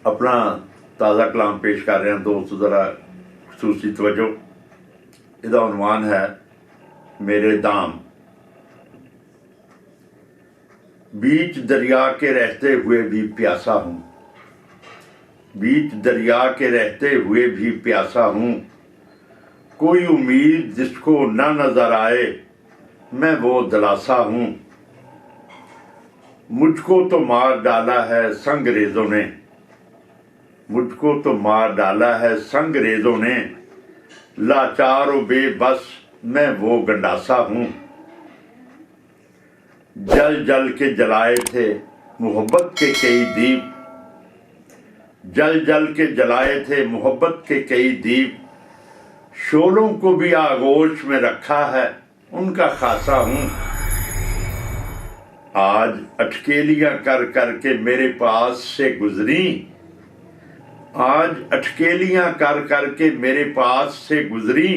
अपना ताज़ा कलाम पेश कर रहे हैं दोस्त, ज़रा खसूसी तवज्जो। इसका उन्वान है मेरे दाम। बीच दरिया के रहते हुए भी प्यासा हूँ, बीच दरिया के रहते हुए भी प्यासा हूँ। कोई उम्मीद जिसको ना नजर आए, मैं वो दिलासा हूँ। मुझको तो मार डाला है संगरेजों ने, मुझको तो मार डाला है संगरेजों ने। लाचार व बेबस मैं वो गंडासा हूँ। जल जल के जलाए थे मोहब्बत के कई दीप, जल जल के जलाए थे मोहब्बत के कई दीप। शोलों को भी आगोश में रखा है, उनका खासा हूँ। आज अटकेलियां कर कर के मेरे पास से गुजरी, आज अटकेलियां कर कर के मेरे पास से गुजरी।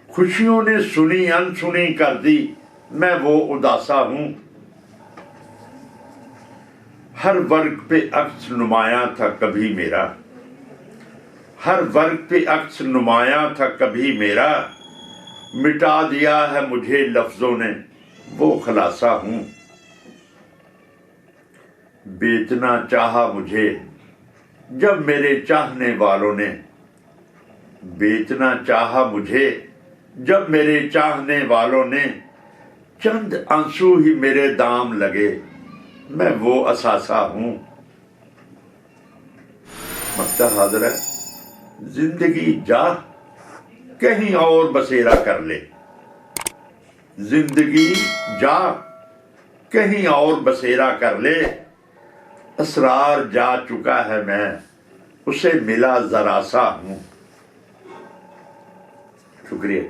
खुशियों ने सुनी अनसुनी कर दी, मैं वो उदासा हूँ। हर वर्ग पे अक्स नुमाया था कभी मेरा, हर वर्ग पे अक्स नुमाया था कभी मेरा। मिटा दिया है मुझे लफ्जों ने, वो खुलासा हूँ। बेचना चाहा मुझे जब मेरे चाहने वालों ने, बेचना चाहा मुझे जब मेरे चाहने वालों ने। चंद आंसू ही मेरे दाम लगे, मैं वो असासा हूँ। मक्ता हाजिर है, जिंदगी जा कहीं और बसेरा कर ले, जिंदगी जा कहीं और बसेरा कर ले। असरार जा चुका है मैं, उसे मिला जरा सा हूँ। शुक्रिया।